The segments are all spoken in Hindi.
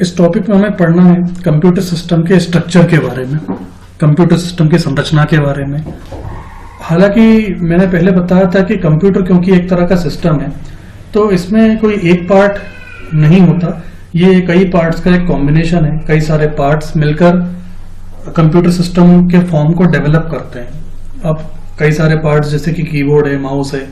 इस टॉपिक में हमें पढ़ना है कंप्यूटर सिस्टम के स्ट्रक्चर के बारे में, कंप्यूटर सिस्टम की संरचना के बारे में। हालांकि मैंने पहले बताया था कि कंप्यूटर क्योंकि एक तरह का सिस्टम है तो इसमें कोई एक पार्ट नहीं होता, ये कई पार्ट्स का एक कॉम्बिनेशन है। कई सारे पार्ट्स मिलकर कंप्यूटर सिस्टम के फॉर्म को डेवलप करते हैं। अब कई सारे पार्ट्स जैसे कि कीबोर्ड है, माउस है,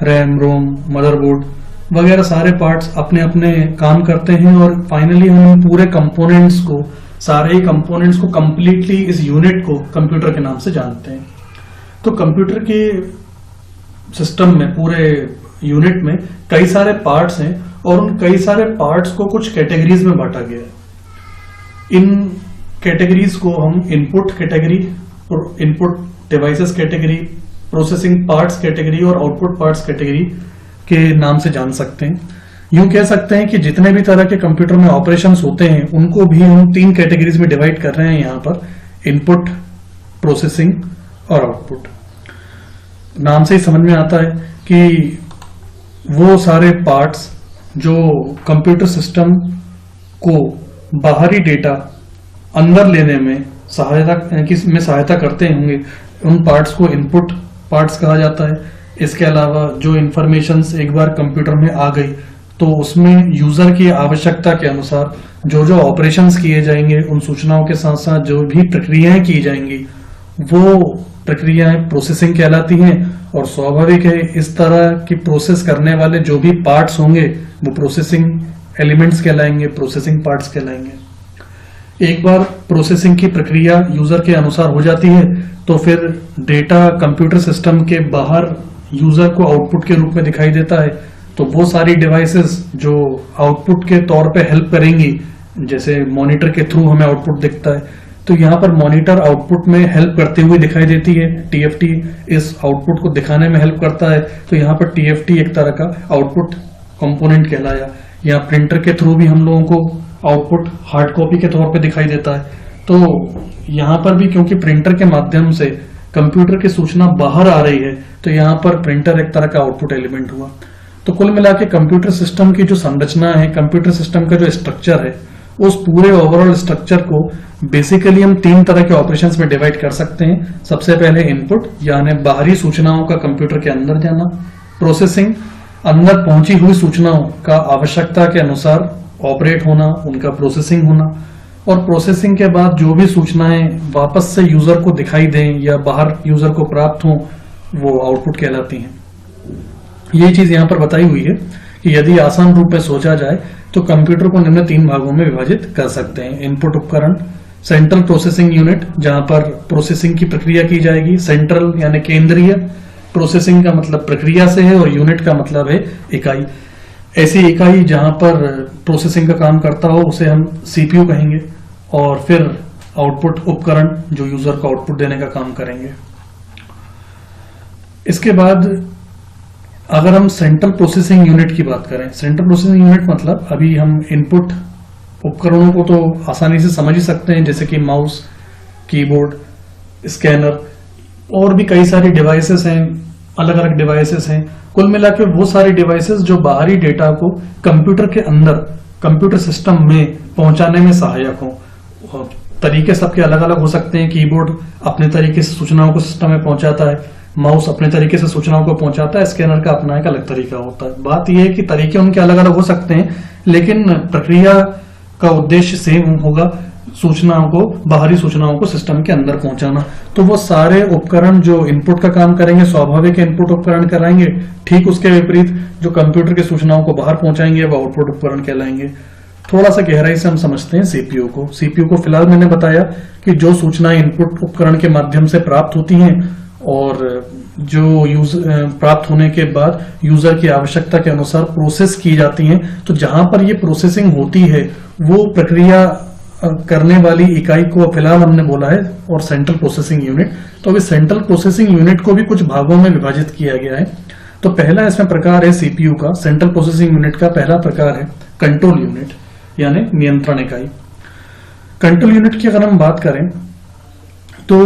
रैम, रोम, मदरबोर्ड वगैरह सारे पार्ट्स अपने अपने काम करते हैं और फाइनली हम पूरे कंपोनेंट्स को, सारे ही कंपोनेंट्स को कंप्लीटली इस यूनिट को कंप्यूटर के नाम से जानते हैं। तो कंप्यूटर के सिस्टम में, पूरे यूनिट में कई सारे पार्ट्स हैं और उन कई सारे पार्ट्स को कुछ कैटेगरीज में बांटा गया है। इन कैटेगरीज को हम input category, input devices category, processing parts category और आउटपुट पार्ट्स कैटेगरी के नाम से जान सकते हैं। यूं कह सकते हैं कि जितने भी तरह के कंप्यूटर में ऑपरेशंस होते हैं उनको भी हम 3 कैटेगरीज में डिवाइड कर रहे हैं यहाँ पर, इनपुट, प्रोसेसिंग और आउटपुट। नाम से ही समझ में आता है कि वो सारे पार्ट्स जो कंप्यूटर सिस्टम को बाहरी डेटा अंदर लेने में सहायता करते होंगे, उन पार्ट्स को इनपुट पार्ट्स कहा जाता है। इसके अलावा जो इंफॉर्मेशंस एक बार कंप्यूटर में आ गई तो उसमें यूजर की आवश्यकता के अनुसार जो जो ऑपरेशंस किए जाएंगे, उन सूचनाओं के साथ साथ जो भी प्रक्रियाएं की जाएंगी वो प्रक्रियाएं प्रोसेसिंग कहलाती हैं। और स्वाभाविक है इस तरह की प्रोसेस करने वाले जो भी पार्ट्स होंगे वो प्रोसेसिंग एलिमेंट्स कहलाएंगे, प्रोसेसिंग पार्ट्स कहलाएंगे। एक बार प्रोसेसिंग की प्रक्रिया यूजर के अनुसार हो जाती है तो फिर डेटा कंप्यूटर सिस्टम के बाहर यूजर को आउटपुट के रूप में दिखाई देता है। तो वो सारी डिवाइसेस जो आउटपुट के तौर पे हेल्प करेंगी, जैसे मॉनिटर के थ्रू हमें आउटपुट दिखता है, तो यहाँ पर मॉनिटर आउटपुट में हेल्प करते हुए दिखाई देती है। टीएफटी इस आउटपुट को दिखाने में हेल्प करता है, तो यहाँ पर टीएफटी एक तरह का आउटपुट कंपोनेंट कहलाया। यहाँ प्रिंटर के थ्रू भी हम लोगों को आउटपुट हार्ड कॉपी के तौर पे दिखाई देता है। तो यहाँ पर भी क्योंकि प्रिंटर के माध्यम से कंप्यूटर की सूचना बाहर आ रही है तो यहाँ पर प्रिंटर एक तरह का आउटपुट एलिमेंट हुआ। तो कुल मिला के कंप्यूटर सिस्टम की जो संरचना है, कंप्यूटर सिस्टम का जो स्ट्रक्चर है, उस पूरे ओवरऑल स्ट्रक्चर को बेसिकली हम 3 तरह के ऑपरेशंस में डिवाइड कर सकते हैं। सबसे पहले इनपुट यानी बाहरी सूचनाओं का कंप्यूटर के अंदर जाना, प्रोसेसिंग अंदर पहुंची हुई सूचनाओं का आवश्यकता के अनुसार ऑपरेट होना, उनका प्रोसेसिंग होना, और प्रोसेसिंग के बाद जो भी सूचनाएं वापस से यूजर को दिखाई दें या बाहर यूजर को प्राप्त हों वो आउटपुट कहलाती हैं। ये चीज यहाँ पर बताई हुई है कि यदि आसान रूप में सोचा जाए तो कंप्यूटर को निम्न 3 भागों में विभाजित कर सकते हैं। इनपुट उपकरण, सेंट्रल प्रोसेसिंग यूनिट जहां पर प्रोसेसिंग की प्रक्रिया की जाएगी, सेंट्रल यानी केंद्रीय, प्रोसेसिंग का मतलब प्रक्रिया से है और यूनिट का मतलब है इकाई। ऐसी इकाई जहां पर प्रोसेसिंग का काम करता हो उसे हम सीपीयू कहेंगे। और फिर आउटपुट उपकरण जो यूजर को आउटपुट देने का काम करेंगे। इसके बाद अगर हम सेंट्रल प्रोसेसिंग यूनिट की बात करें, सेंट्रल प्रोसेसिंग यूनिट मतलब अभी हम इनपुट उपकरणों को तो आसानी से समझ ही सकते हैं, जैसे कि माउस, कीबोर्ड, स्कैनर और भी कई सारी डिवाइसेस हैं, अलग अलग डिवाइसेस हैं। कुल मिला के वो सारी डिवाइसेस जो बाहरी डेटा को कंप्यूटर के अंदर, कंप्यूटर सिस्टम में पहुंचाने में सहायक हों। तरीके सबके अलग अलग हो सकते हैं। कीबोर्ड अपने तरीके से सूचनाओं को सिस्टम में पहुंचाता है, माउस अपने तरीके से सूचनाओं को पहुंचाता है, स्कैनर का अपना एक अलग तरीका होता है। बात यह है कि तरीके उनके अलग अलग हो सकते हैं लेकिन प्रक्रिया का उद्देश्य सेम होगा, सूचनाओं को, बाहरी सूचनाओं को सिस्टम के अंदर पहुंचाना। तो वो सारे उपकरण जो इनपुट का काम करेंगे स्वाभाविक इनपुट उपकरण कराएंगे, ठीक उसके विपरीत जो कंप्यूटर की सूचनाओं को बाहर पहुंचाएंगे वो आउटपुट उपकरण कहलाएंगे। थोड़ा सा गहराई से हम समझते हैं सीपीयू को। सीपीयू को फिलहाल मैंने बताया कि जो सूचनाएं इनपुट उपकरण के माध्यम से प्राप्त होती हैं और जो प्राप्त होने के बाद यूजर की आवश्यकता के अनुसार प्रोसेस की जाती हैं, तो जहां पर ये प्रोसेसिंग होती है वो प्रक्रिया करने वाली इकाई को फिलहाल हमने बोला है और सेंट्रल प्रोसेसिंग यूनिट। तो अभी सेंट्रल प्रोसेसिंग यूनिट को भी कुछ भागों में विभाजित किया गया है। तो पहला इसमें प्रकार है सीपीयू का, सेंट्रल प्रोसेसिंग यूनिट का पहला प्रकार है कंट्रोल यूनिट यानी नियंत्रण इकाई। कंट्रोल यूनिट की अगर हम बात करें तो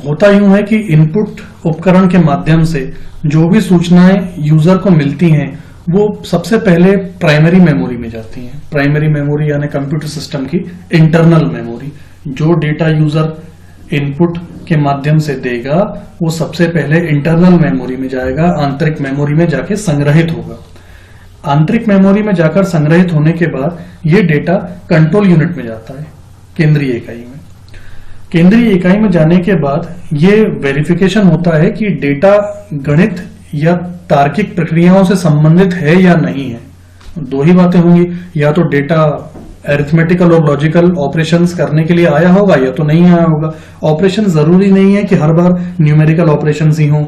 होता यूं है कि इनपुट उपकरण के माध्यम से जो भी सूचनाएं यूजर को मिलती हैं वो सबसे पहले प्राइमरी मेमोरी में जाती हैं। प्राइमरी मेमोरी यानी कंप्यूटर सिस्टम की इंटरनल मेमोरी, जो डेटा यूजर इनपुट के माध्यम से देगा वो सबसे पहले इंटरनल मेमोरी में जाएगा, आंतरिक मेमोरी में जाके संग्रहित होगा। आंतरिक मेमोरी में जाकर संग्रहित होने के बाद ये डेटा कंट्रोल यूनिट में जाता है, केंद्रीय इकाई में। केंद्रीय इकाई में जाने के बाद ये वेरिफिकेशन होता है कि डेटा गणित या तार्किक प्रक्रियाओं से संबंधित है या नहीं है। दो ही बातें होंगी, या तो डेटा अरिथमेटिकल और लॉजिकल ऑपरेशंस करने के लिए आया होगा या तो नहीं आया होगा। ऑपरेशन जरूरी नहीं है कि हर बार न्यूमेरिकल ऑपरेशंस ही हों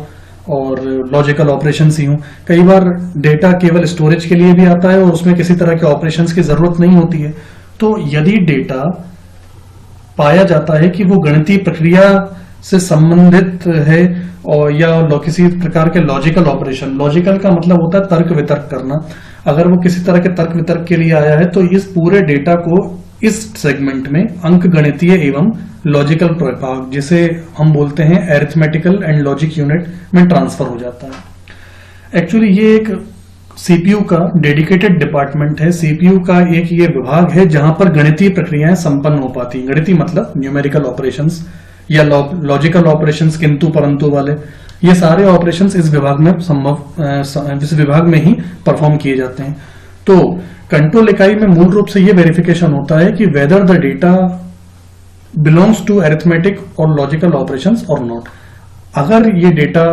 और लॉजिकल ऑपरेशंस ही हों। कई बार डेटा केवल स्टोरेज के लिए भी आता है और उसमें किसी तरह के ऑपरेशंस की जरूरत नहीं होती है। तो यदि डेटा पाया जाता है कि वो गणितीय प्रक्रिया से संबंधित है और या किसी प्रकार के लॉजिकल ऑपरेशन, लॉजिकल का मतलब होता है तर्क वितर्क करना, अगर वो किसी तरह के तर्क वितर्क के लिए आया है तो इस पूरे डेटा को इस सेगमेंट में अंक गणितीय एवं लॉजिकल प्रभाग, जिसे हम बोलते हैं अरिथमेटिकल एंड लॉजिक यूनिट, में ट्रांसफर हो जाता है। एक्चुअली ये एक सीपीयू का डेडिकेटेड डिपार्टमेंट है। सीपीयू का एक ये विभाग है जहां पर गणितीय प्रक्रियाएं संपन्न हो पाती हैं। गणितीय मतलब न्यूमेरिकल ऑपरेशंस या लॉजिकल ऑपरेशंस, किंतु परंतु वाले, ये सारे ऑपरेशंस इस विभाग में ही परफॉर्म किए जाते हैं। तो कंट्रोल इकाई में मूल रूप से ये वेरिफिकेशन होता है कि whether the data belongs to arithmetic और लॉजिकल ऑपरेशंस और नॉट। अगर ये डेटा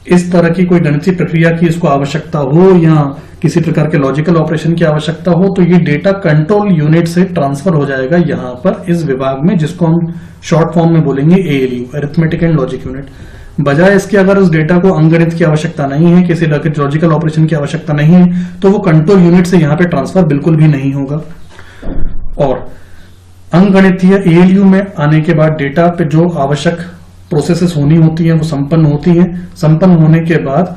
इस तरह की कोई गणितीय प्रक्रिया की इसको आवश्यकता हो या किसी प्रकार के लॉजिकल ऑपरेशन की आवश्यकता हो तो ये डेटा कंट्रोल यूनिट से ट्रांसफर हो जाएगा यहाँ पर इस विभाग में, जिसको हम शॉर्ट फॉर्म में बोलेंगे ALU, arithmetic and logic unit. बजाय इसके अगर उस डेटा को अंकगणित की आवश्यकता नहीं है, किसी लॉजिकल ऑपरेशन की आवश्यकता नहीं है, तो वो कंट्रोल यूनिट से यहाँ पे ट्रांसफर बिल्कुल भी नहीं होगा। और अंकगणितीय एएलयू में आने के बाद डेटा पे जो आवश्यक प्रोसेसेस होनी होती हैं वो संपन्न होती हैं। संपन्न होने के बाद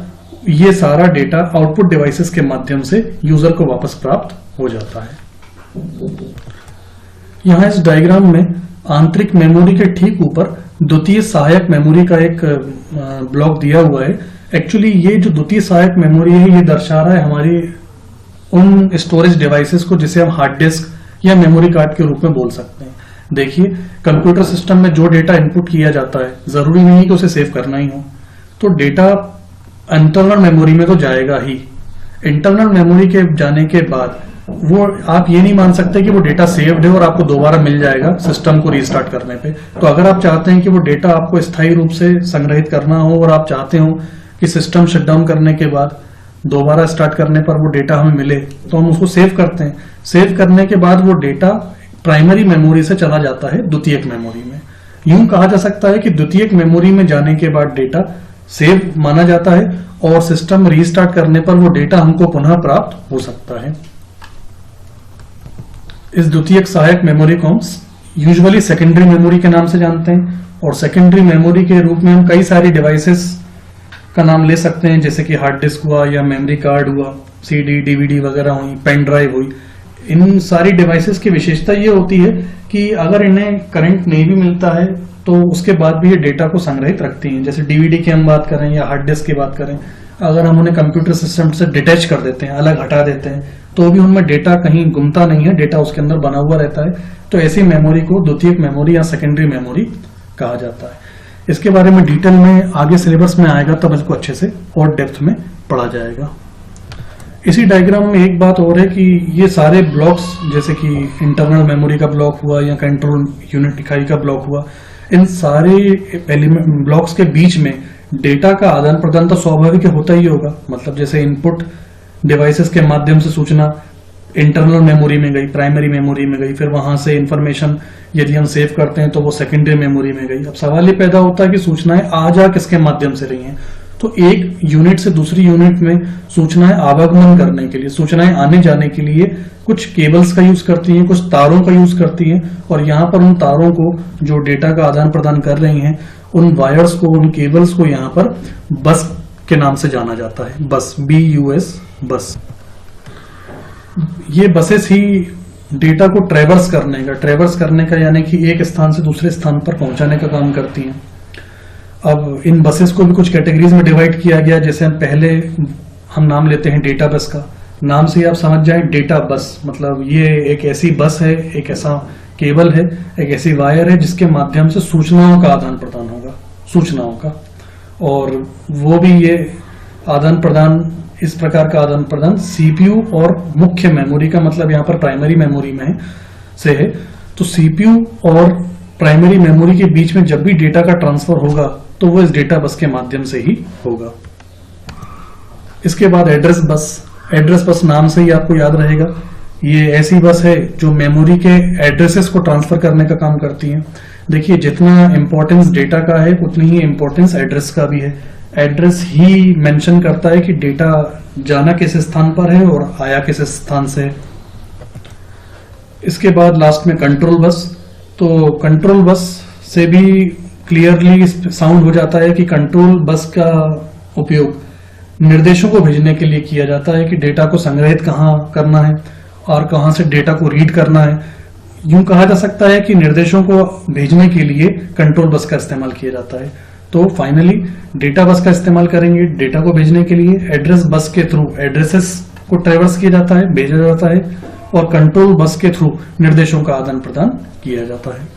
ये सारा डेटा आउटपुट डिवाइसेस के माध्यम से यूजर को वापस प्राप्त हो जाता है। यहां इस डायग्राम में आंतरिक मेमोरी के ठीक ऊपर द्वितीय सहायक मेमोरी का एक ब्लॉक दिया हुआ है। एक्चुअली ये जो द्वितीय सहायक मेमोरी है ये दर्शा रहा है हमारी उन स्टोरेज डिवाइसेस को जिसे हम हार्ड डिस्क या मेमोरी कार्ड के रूप में बोल सकते हैं। देखिए, कंप्यूटर सिस्टम में जो डेटा इनपुट किया जाता है जरूरी नहीं कि उसे सेव करना ही हो, तो डेटा इंटरनल मेमोरी में तो जाएगा ही। इंटरनल मेमोरी के जाने के बाद वो आप ये नहीं मान सकते कि वो डेटा सेव्ड है और आपको दोबारा मिल जाएगा सिस्टम को रीस्टार्ट करने पे। तो अगर आप चाहते हैं कि वो डेटा आपको स्थायी रूप से संग्रहित करना हो और आप चाहते हो कि सिस्टम शटडाउन करने के बाद दोबारा स्टार्ट करने पर वो डेटा हमें मिले, तो हम उसको सेव करते हैं। सेव करने के बाद वो डेटा प्राइमरी मेमोरी से चला जाता है द्वितीयक मेमोरी में। यूं कहा जा सकता है कि द्वितीयक मेमोरी में जाने के बाद डेटा सेव माना जाता है और सिस्टम रीस्टार्ट करने पर वो डेटा हमको पुनः प्राप्त हो सकता है। इस द्वितीयक सहायक मेमोरी को हम यूजुअली सेकेंडरी मेमोरी के नाम से जानते हैं और सेकेंडरी मेमोरी के रूप में हम कई सारी डिवाइसेस का नाम ले सकते हैं, जैसे कि हार्ड डिस्क हुआ या मेमोरी कार्ड हुआ, सीडी, डीवीडी वगैरह हुई, पेन ड्राइव हुई। इन सारी डिवाइसेस की विशेषता ये होती है कि अगर इन्हें करंट नहीं भी मिलता है तो उसके बाद भी ये डेटा को संग्रहित रखती हैं। जैसे डीवीडी की हम बात करें या हार्ड डिस्क की बात करें, अगर हम उन्हें कंप्यूटर सिस्टम से डिटैच कर देते हैं, अलग हटा देते हैं, तो भी उनमें डेटा कहीं गुमता नहीं है, डेटा उसके अंदर बना हुआ रहता है। तो ऐसी मेमोरी को द्वितीयक मेमोरी या सेकेंडरी मेमोरी कहा जाता है। इसके बारे में डिटेल में आगे सिलेबस में आएगा, तब इसको अच्छे से और डेप्थ में पढ़ा जाएगा। इसी डायग्राम में एक बात और है कि ये सारे ब्लॉक्स, जैसे कि इंटरनल मेमोरी का ब्लॉक हुआ या कंट्रोल यूनिट इकाई का ब्लॉक हुआ, इन सारे एलिमेंट ब्लॉक्स के बीच में डेटा का आदान प्रदान तो स्वाभाविक होता ही होगा। मतलब जैसे इनपुट डिवाइसेस के माध्यम से सूचना इंटरनल मेमोरी में गई, प्राइमरी मेमोरी में गई, फिर वहां से इंफॉर्मेशन यदि हम सेव करते हैं तो वो सेकेंडरी मेमोरी में गई। अब सवाल ये पैदा होता है कि सूचनाएं आ जा किसके माध्यम से रही हैं। तो एक यूनिट से दूसरी यूनिट में सूचनाएं आवागमन करने के लिए, सूचनाएं आने जाने के लिए कुछ केबल्स का यूज करती हैं, कुछ तारों का यूज करती हैं, और यहाँ पर उन तारों को जो डेटा का आदान प्रदान कर रही हैं, उन वायर्स को, उन केबल्स को यहाँ पर बस के नाम से जाना जाता है। बस, BUS, बस। ये बसेस ही डेटा को ट्रेवर्स करने का यानी कि एक स्थान से दूसरे स्थान पर पहुंचाने का काम करती हैं। अब इन बसेस को भी कुछ कैटेगरीज में डिवाइड किया गया, जैसे हम नाम लेते हैं डेटा बस का। नाम से ही आप समझ जाएं, डेटा बस मतलब ये एक ऐसी बस है, एक ऐसा केबल है, एक ऐसी वायर है जिसके माध्यम से सूचनाओं का आदान प्रदान होगा, सूचनाओं का। और वो भी ये आदान प्रदान, इस प्रकार का आदान प्रदान सीपीयू और मुख्य मेमोरी का मतलब यहाँ पर प्राइमरी मेमोरी में से है। तो सीपीयू और प्राइमरी मेमोरी के बीच में जब भी डेटा का ट्रांसफर होगा तो वो इस डेटा बस के माध्यम से ही होगा। इसके बाद एड्रेस बस। एड्रेस बस नाम से ही आपको याद रहेगा, ये ऐसी बस है जो मेमोरी के एड्रेसेस को ट्रांसफर करने का काम करती है। देखिए, जितना इंपॉर्टेंस डेटा का है उतनी ही इंपॉर्टेंस एड्रेस का भी है। एड्रेस ही मेंशन करता है कि डेटा जाना किस स्थान पर है और आया किस स्थान से है। इसके बाद लास्ट में कंट्रोल बस। तो कंट्रोल बस से भी क्लियरली साउंड हो जाता है कि कंट्रोल बस का उपयोग निर्देशों को भेजने के लिए किया जाता है कि डेटा को संग्रहित कहाँ करना है और कहाँ से डेटा को रीड करना है। यूं कहा जा सकता है कि निर्देशों को भेजने के लिए कंट्रोल बस का इस्तेमाल किया जाता है। तो फाइनली डेटा बस का इस्तेमाल करेंगे डेटा को भेजने के लिए, एड्रेस बस के थ्रू एड्रेसेस को ट्रेवर्स किया जाता है, भेजा जाता है, और कंट्रोल बस के थ्रू निर्देशों का आदान प्रदान किया जाता है।